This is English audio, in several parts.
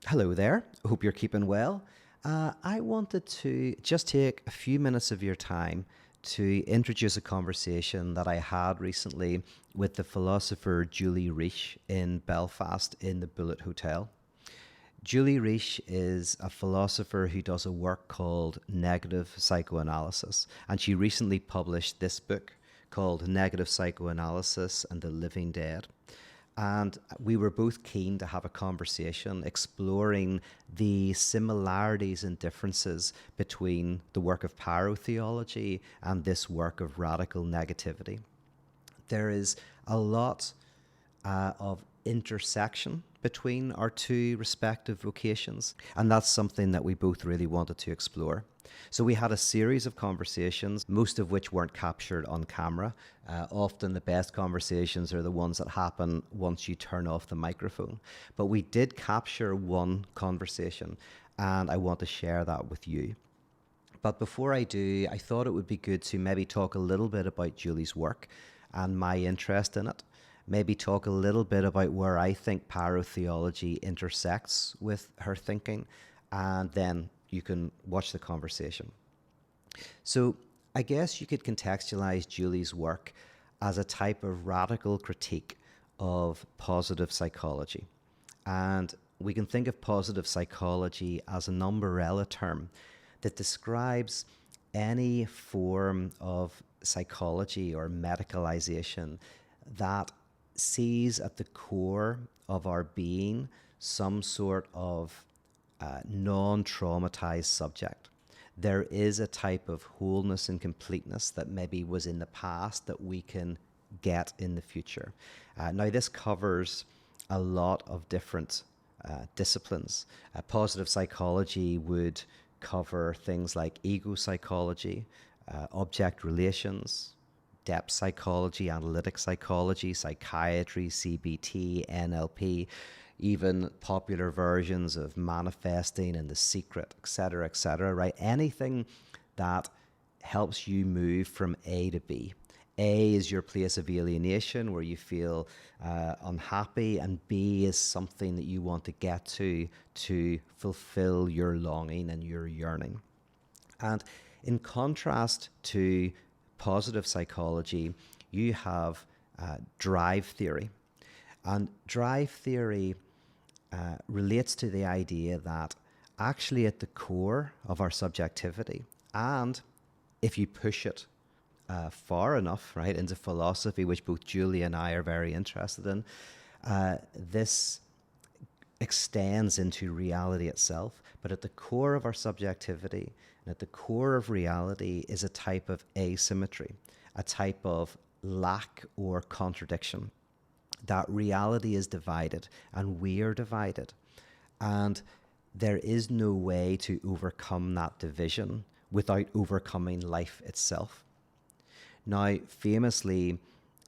Hello there. Hope you're keeping well. I wanted to just take a few minutes of your time to introduce a conversation that I had recently with the philosopher Julie Reshe in Belfast in the Bullet Hotel. Julie Reshe is a philosopher who does a work called negative psychoanalysis, and she recently published this book called Negative Psychoanalysis and the Living Dead. And we were both keen to have a conversation exploring the similarities and differences between the work of parotheology and this work of radical negativity. There is a lot of intersection between our two respective vocations, and that's something that we both really wanted to explore. So we had a series of conversations, most of which weren't captured on camera. Often the best conversations are the ones that happen once you turn off the microphone. But we did capture one conversation, and I want to share that with you. But before I do, I thought it would be good to maybe talk a little bit about Julie's work and my interest in it. Maybe talk a little bit about where I think parotheology intersects with her thinking, and then you can watch the conversation. So I guess you could contextualize Julie's work as a type of radical critique of positive psychology. And we can think of positive psychology as an umbrella term that describes any form of psychology or medicalization that sees at the core of our being some sort of non-traumatized subject. There is a type of wholeness and completeness that maybe was in the past that we can get in the future. Now, this covers a lot of different disciplines. Positive psychology would cover things like ego psychology, object relations, depth psychology, analytic psychology, psychiatry, CBT, NLP, even popular versions of manifesting and the secret, etc., right? Anything that helps you move from A to B. A is your place of alienation where you feel unhappy, and B is something that you want to get to fulfill your longing and your yearning. And in contrast to positive psychology, you have drive theory. And drive theory relates to the idea that actually at the core of our subjectivity, and if you push it far enough, right, into philosophy, which both Julie and I are very interested in, this extends into reality itself. But at the core of our subjectivity and at the core of reality is a type of asymmetry, a type of lack or contradiction. That reality is divided and we are divided. And there is no way to overcome that division without overcoming life itself. Now, famously,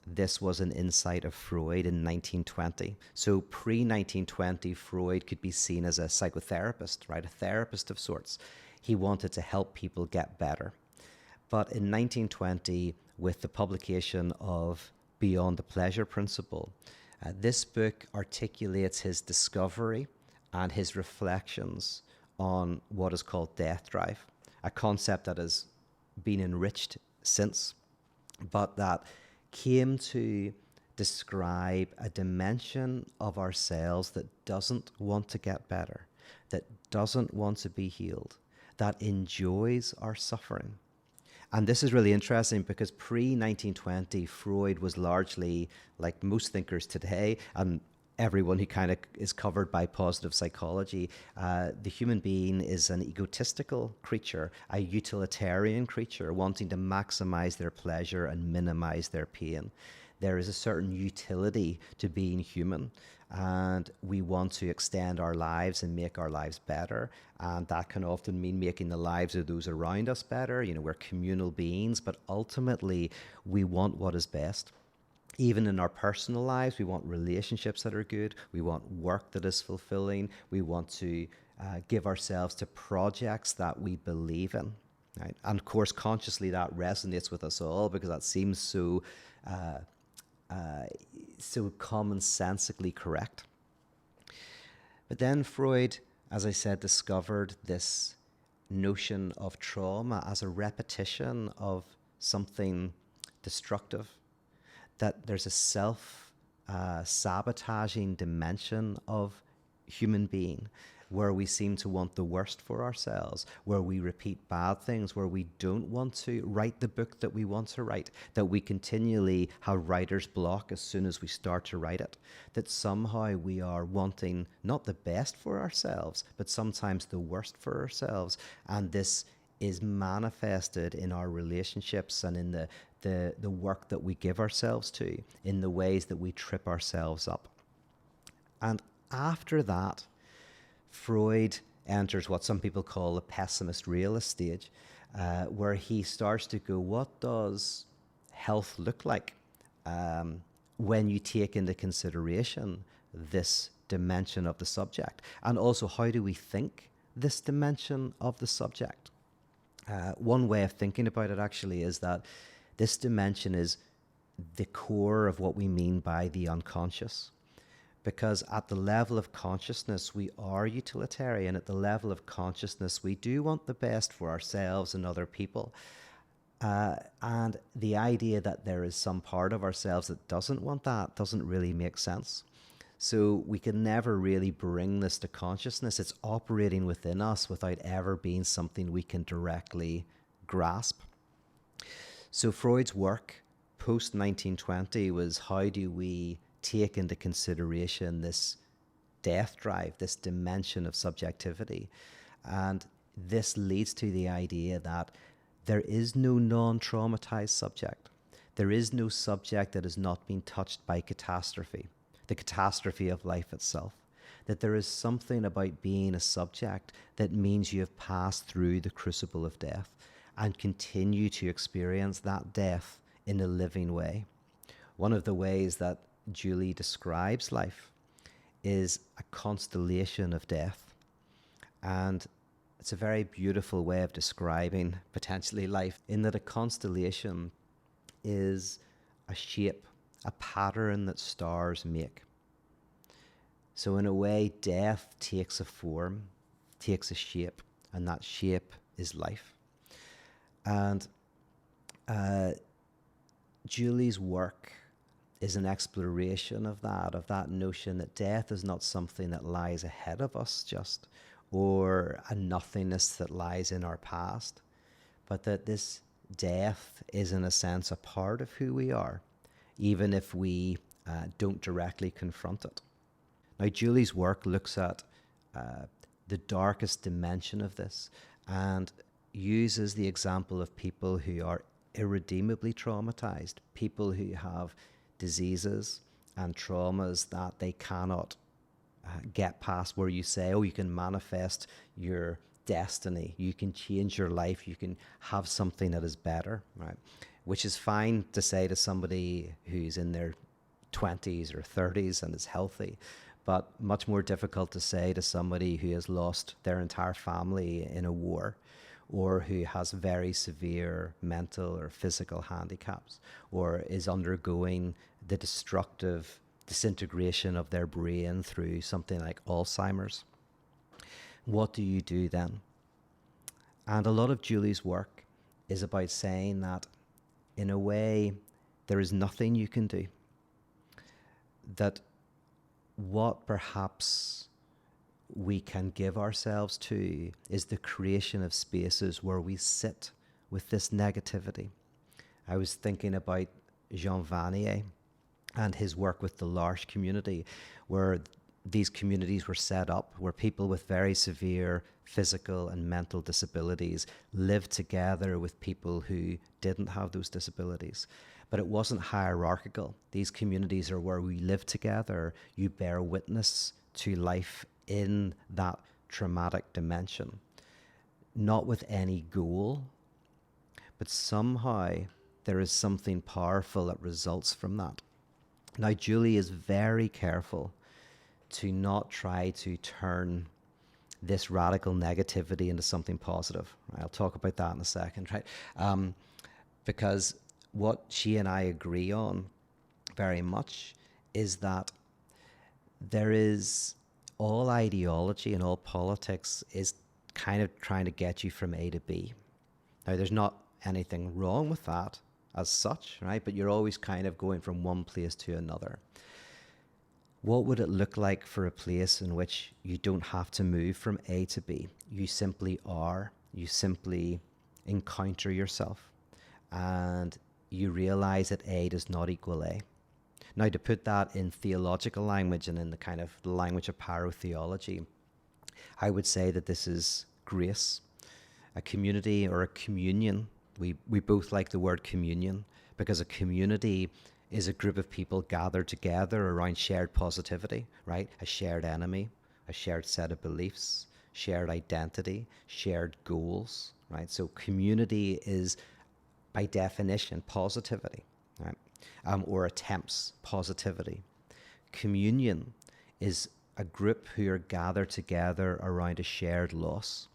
this was an insight of Freud in 1920. So pre-1920, Freud could be seen as a psychotherapist, right? A therapist of sorts. He wanted to help people get better. But in 1920, with the publication of Beyond the Pleasure Principle, this book articulates his discovery and his reflections on what is called death drive, a concept that has been enriched since, but that came to describe a dimension of ourselves that doesn't want to get better, that doesn't want to be healed, that enjoys our suffering. And this is really interesting because pre-1920, Freud was largely, like most thinkers today, and everyone who kind of is covered by positive psychology, the human being is an egotistical creature, a utilitarian creature, wanting to maximize their pleasure and minimize their pain. There is a certain utility to being human, and we want to extend our lives and make our lives better. And that can often mean making the lives of those around us better. You know, we're communal beings, but ultimately we want what is best. Even in our personal lives, we want relationships that are good. We want work that is fulfilling. We want to give ourselves to projects that we believe in. Right? And of course, consciously that resonates with us all because that seems so so commonsensically correct. But then Freud, as I said, discovered this notion of trauma as a repetition of something destructive, that there's a sabotaging dimension of human being where we seem to want the worst for ourselves, where we repeat bad things, where we don't want to write the book that we want to write, that we continually have writer's block as soon as we start to write it, that somehow we are wanting not the best for ourselves, but sometimes the worst for ourselves. And this is manifested in our relationships and in the work that we give ourselves to, in the ways that we trip ourselves up. And after that, Freud enters what some people call the pessimist realist stage, where he starts to go, what does health look like when you take into consideration this dimension of the subject? And also, how do we think this dimension of the subject? One way of thinking about it actually is that this dimension is the core of what we mean by the unconscious. Because at the level of consciousness, we are utilitarian. At the level of consciousness, we do want the best for ourselves and other people. And the idea that there is some part of ourselves that doesn't want that doesn't really make sense. So we can never really bring this to consciousness. It's operating within us without ever being something we can directly grasp. So Freud's work post-1920 was, how do we take into consideration this death drive, this dimension of subjectivity? And this leads to the idea that there is no non-traumatized subject. There is no subject that has not been touched by catastrophe, the catastrophe of life itself. That there is something about being a subject that means you have passed through the crucible of death and continue to experience that death in a living way. One of the ways that Julie describes life is a constellation of death. And it's a very beautiful way of describing potentially life, in that a constellation is a shape, a pattern that stars make. So in a way, death takes a form, takes a shape, and that shape is life. And Julie's work is an exploration of that notion that death is not something that lies ahead of us just, or a nothingness that lies in our past, but that this death is in a sense a part of who we are, even if we don't directly confront it. Now, Julie's work looks at the darkest dimension of this and uses the example of people who are irredeemably traumatized, people who have diseases and traumas that they cannot get past, where you say, oh, you can manifest your destiny, you can change your life, you can have something that is better, right? Which is fine to say to somebody who's in their 20s or 30s and is healthy, but much more difficult to say to somebody who has lost their entire family in a war, or who has very severe mental or physical handicaps, or is undergoing the destructive disintegration of their brain through something like Alzheimer's. What do you do then? And a lot of Julie's work is about saying that, in a way, there is nothing you can do. That what perhaps we can give ourselves to is the creation of spaces where we sit with this negativity. I was thinking about Jean Vanier and his work with the L'Arche community, where these communities were set up, where people with very severe physical and mental disabilities lived together with people who didn't have those disabilities. But it wasn't hierarchical. These communities are where we live together. You bear witness to life in that traumatic dimension, not with any goal, but somehow there is something powerful that results from that. Now, Julie is very careful to not try to turn this radical negativity into something positive. Right? I'll talk about that in a second, right? Because what she and I agree on very much is that there is all ideology and all politics is kind of trying to get you from A to B. Now, there's not anything wrong with that as such, right? But you're always kind of going from one place to another. What would it look like for a place in which you don't have to move from A to B? You simply are. You simply encounter yourself and you realize that A does not equal A. Now, to put that in theological language and in the kind of the language of parotheology, I would say that this is grace, a community or a communion. We both like the word communion because a community is a group of people gathered together around shared positivity, right? A shared enemy, a shared set of beliefs, shared identity, shared goals, right? So community is, by definition, positivity, right? Or attempts positivity. Communion is a group who are gathered together around a shared loss,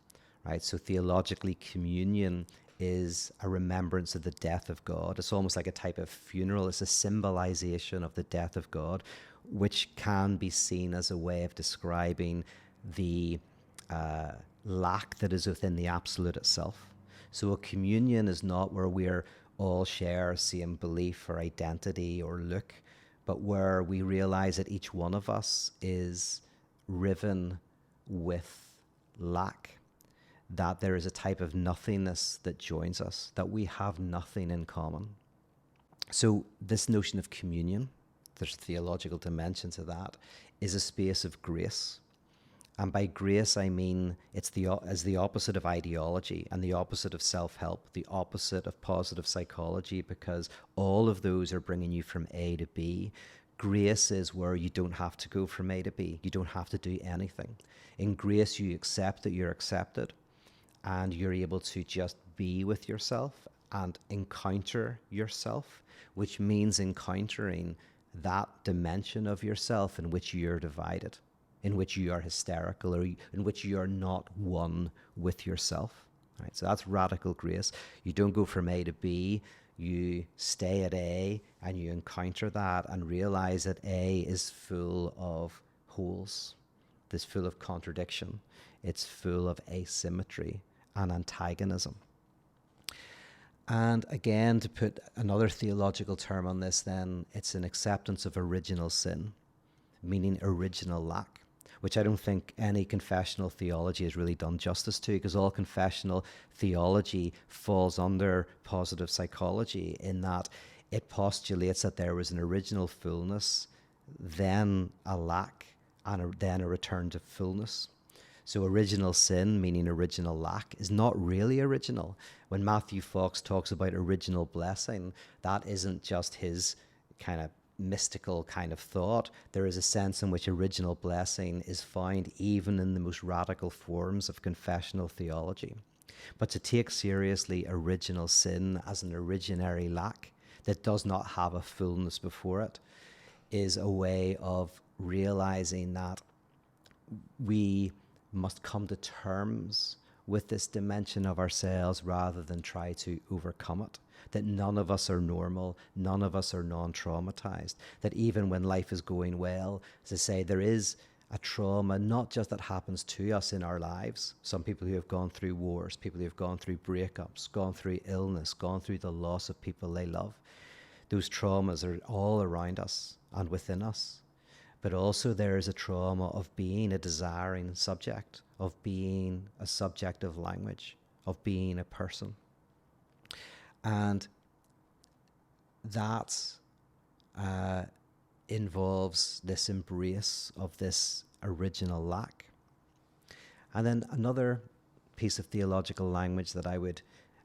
right? So theologically, communion is a remembrance of the death of God. It's almost like a type of funeral. It's a symbolization of the death of God, which can be seen as a way of describing the lack that is within the absolute itself. So a communion is not where we're all share same belief or identity or look, but where we realize that each one of us is riven with lack, that there is a type of nothingness that joins us, that we have nothing in common. So this notion of communion, there's theological dimension to that, is a space of grace. And by grace, I mean it's as the opposite of ideology and the opposite of self-help, the opposite of positive psychology, because all of those are bringing you from A to B. Grace is where you don't have to go from A to B. You don't have to do anything. In grace, you accept that you're accepted and you're able to just be with yourself and encounter yourself, which means encountering that dimension of yourself in which you're divided, in which you are hysterical, or in which you are not one with yourself. Right? So that's radical grace. You don't go from A to B, you stay at A and you encounter that and realize that A is full of holes, it's full of contradiction, it's full of asymmetry and antagonism. And again, to put another theological term on this, then, it's an acceptance of original sin, meaning original lack, which I don't think any confessional theology has really done justice to, because all confessional theology falls under positive psychology in that it postulates that there was an original fullness, then a lack, and then a return to fullness. So original sin, meaning original lack, is not really original. When Matthew Fox talks about original blessing, that isn't just his kind of mystical kind of thought. There is a sense in which original blessing is found even in the most radical forms of confessional theology. But to take seriously original sin as an originary lack that does not have a fullness before it is a way of realizing that we must come to terms with this dimension of ourselves rather than try to overcome it. That none of us are normal, none of us are non-traumatized, that even when life is going well, as I say, there is a trauma, not just that happens to us in our lives. Some people who have gone through wars, people who have gone through breakups, gone through illness, gone through the loss of people they love. Those traumas are all around us and within us. But also there is a trauma of being a desiring subject, of being a subject of language, of being a person. And that involves this embrace of this original lack. And then another piece of theological language that I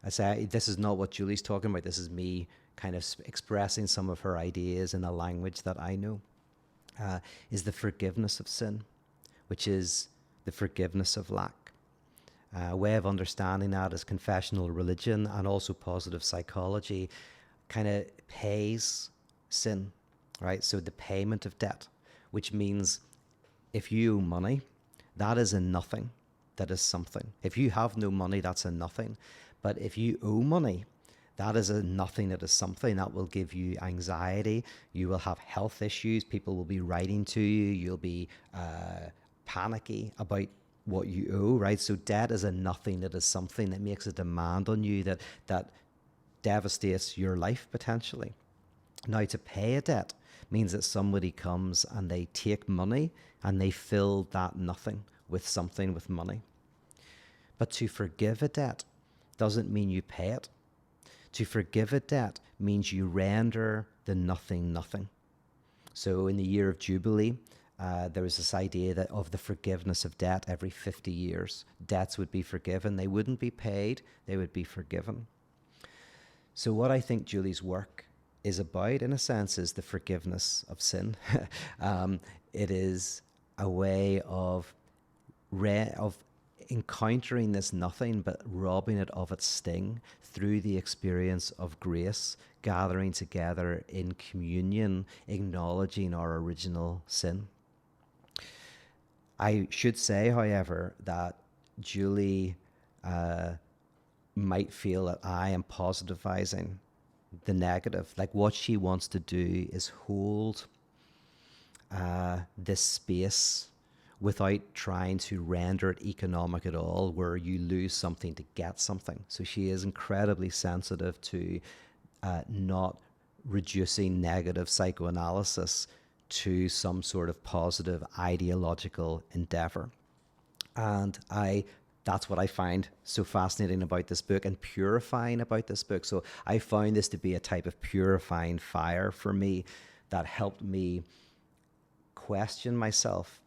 say, this is not what Julie's talking about, this is me kind of expressing some of her ideas in a language that I know, is the forgiveness of sin, which is the forgiveness of lack. A way of understanding that is confessional religion and also positive psychology kind of pays sin, right? So the payment of debt, which means if you owe money, that is a nothing, that is something. If you have no money, that's a nothing. But if you owe money, that is a nothing, that is something that will give you anxiety. You will have health issues. People will be writing to you. You'll be panicky about what you owe, right? So debt is a nothing, it is something that makes a demand on you that devastates your life potentially. Now, to pay a debt means that somebody comes and they take money and they fill that nothing with something, with money. But to forgive a debt doesn't mean you pay it. To forgive a debt means you render the nothing nothing. So in the year of Jubilee, there was this idea that of the forgiveness of debt every 50 years. Debts would be forgiven. They wouldn't be paid. They would be forgiven. So what I think Julie's work is about, in a sense, is the forgiveness of sin. It is a way of encountering this nothing, but robbing it of its sting through the experience of grace, gathering together in communion, acknowledging our original sin. I should say, however, that Julie might feel that I am positivizing the negative. Like, what she wants to do is hold this space without trying to render it economic at all, where you lose something to get something. So she is incredibly sensitive to not reducing negative psychoanalysis to some sort of positive ideological endeavor. And that's what I find so fascinating about this book and purifying about this book. So I found this to be a type of purifying fire for me that helped me question myself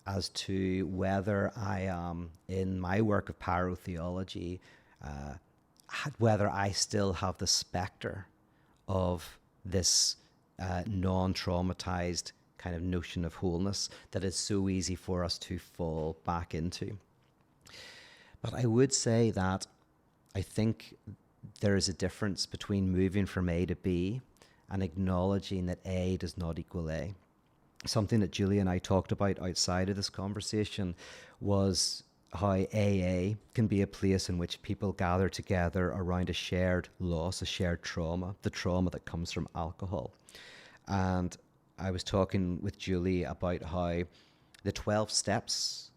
as to whether I am, in my work of parotheology, whether I still have the specter of this non-traumatized kind of notion of wholeness that is so easy for us to fall back into. But I would say that I think there is a difference between moving from A to B and acknowledging that A does not equal A. Something that Julie and I talked about outside of this conversation was how AA can be a place in which people gather together around a shared loss, a shared trauma, the trauma that comes from alcohol. And I was talking with Julie about how the 12 steps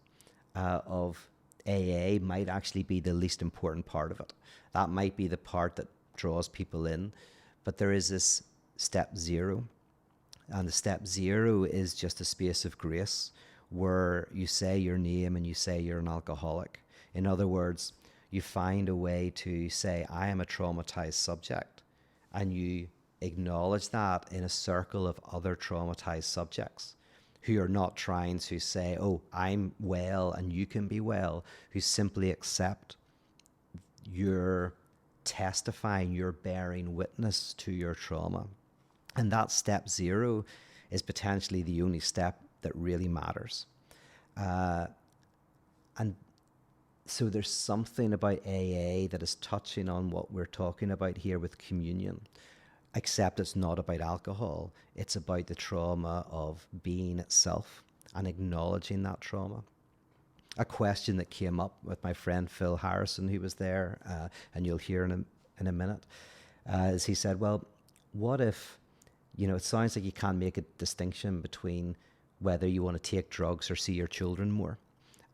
of AA might actually be the least important part of it. That might be the part that draws people in, but there is this step 0. And the step 0 is just a space of grace where you say your name and you say you're an alcoholic. In other words, you find a way to say, I am a traumatized subject, and you acknowledge that in a circle of other traumatized subjects who are not trying to say, oh, I'm well and you can be well, who simply accept you're testifying, you're bearing witness to your trauma. And that step 0 is potentially the only step that really matters. And so there's something about AA that is touching on what we're talking about here with communion, except it's not about alcohol. It's about the trauma of being itself and acknowledging that trauma. A question that came up with my friend Phil Harrison, who was there, and you'll hear in a minute, is he said, well, what if, it sounds like you can't make a distinction between whether you want to take drugs or see your children more.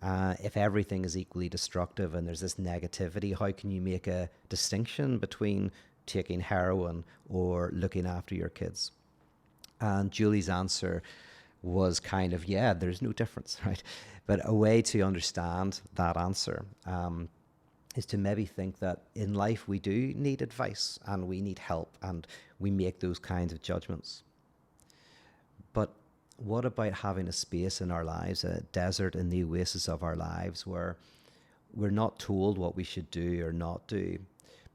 If everything is equally destructive and there's this negativity, how can you make a distinction between taking heroin or looking after your kids? And Julie's answer was kind of, yeah, there's no difference, right? But a way to understand that answer is to maybe think that in life we do need advice and we need help and we make those kinds of judgments. But what about having a space in our lives, a desert in the oasis of our lives, where we're not told what we should do or not do,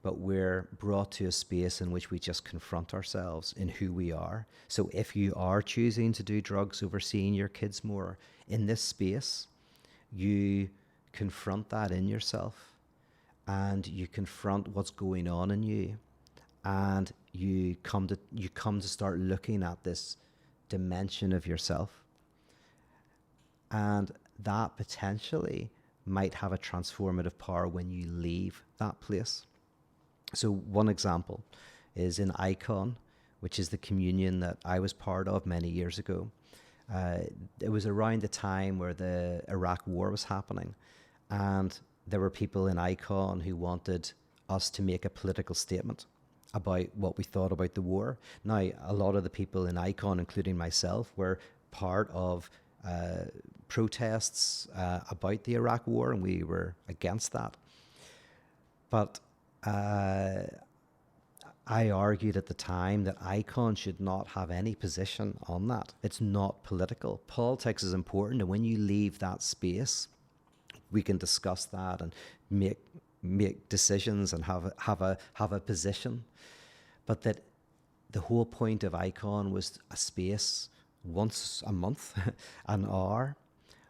but we're brought to a space in which we just confront ourselves in who we are. So if you are choosing to do drugs over seeing your kids more, in this space, you confront that in yourself and you confront what's going on in you, and you come to start looking at this dimension of yourself, and that potentially might have a transformative power when you leave that place. So one example is in Icon, which is the communion that I was part of many years ago. Uh, it was around the time where the Iraq War was happening, and there were people in Icon who wanted us to make a political statement about what we thought about the war. Now, a lot of the people in Icon, including myself, were part of protests about the Iraq War, and we were against that. But I argued at the time that Icon should not have any position on that. It's not political. Politics is important, and when you leave that space, we can discuss that and make decisions and have a position. But that the whole point of Icon was a space once a month, an hour,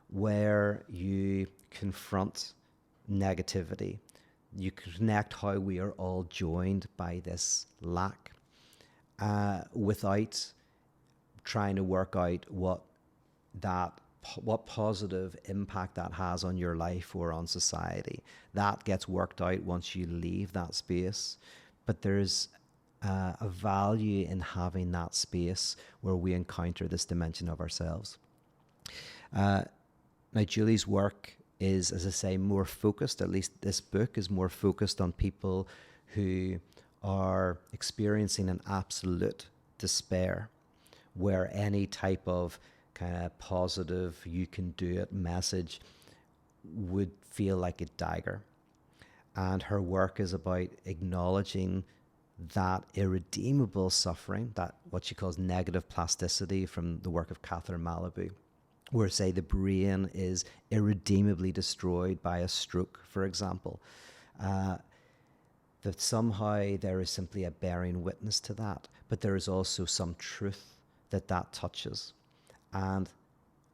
where you confront negativity. You connect how we are all joined by this lack, without trying to work out what positive impact that has on your life or on society. That gets worked out once you leave that space. But there's a value in having that space where we encounter this dimension of ourselves. Now, Julie's work is, as I say, more focused, at least this book is more focused on people who are experiencing an absolute despair, where any type of kind of positive, you can do it message would feel like a dagger. And her work is about acknowledging that irredeemable suffering, that what she calls negative plasticity from the work of Catherine Malibu, where, say, the brain is irredeemably destroyed by a stroke, for example, that somehow there is simply a bearing witness to that, but there is also some truth that touches. And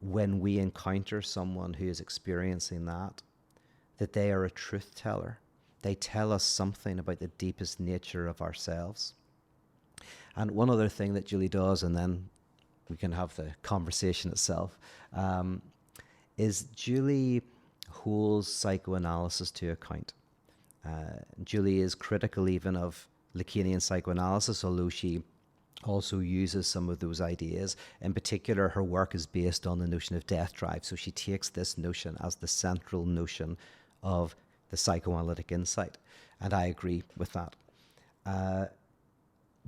when we encounter someone who is experiencing that they are a truth teller. They tell us something about the deepest nature of ourselves. And one other thing that Julie does, and then we can have the conversation itself, is Julie holds psychoanalysis to account. Julie is critical even of Lacanian psychoanalysis, although she also uses some of those ideas. In particular, her work is based on the notion of death drive. So she takes this notion as the central notion of the psychoanalytic insight. And I agree with that.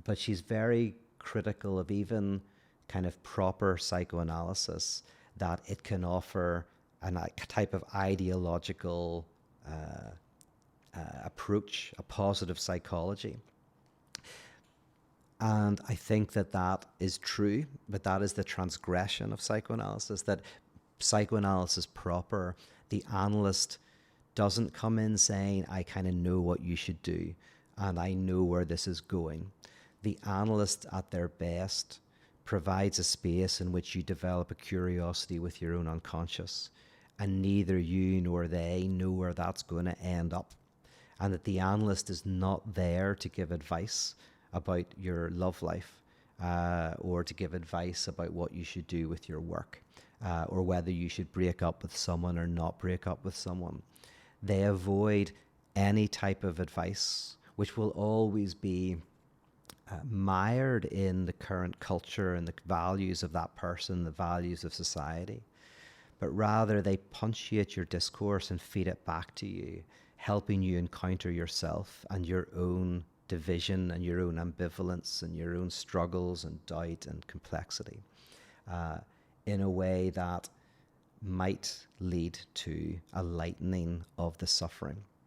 But she's very critical of even kind of proper psychoanalysis, that it can offer a type of ideological approach, a positive psychology. And I think that is true, but that is the transgression of psychoanalysis, that psychoanalysis proper, the analyst doesn't come in saying, I kind of know what you should do, and I know where this is going. The analyst at their best provides a space in which you develop a curiosity with your own unconscious, and neither you nor they know where that's going to end up. And that the analyst is not there to give advice about your love life, or to give advice about what you should do with your work, or whether you should break up with someone or not break up with someone. They avoid any type of advice, which will always be mired in the current culture and the values of that person, the values of society. But rather they punctuate your discourse and feed it back to you, helping you encounter yourself and your own division and your own ambivalence and your own struggles and doubt and complexity, in a way that might lead to a lightening of the suffering.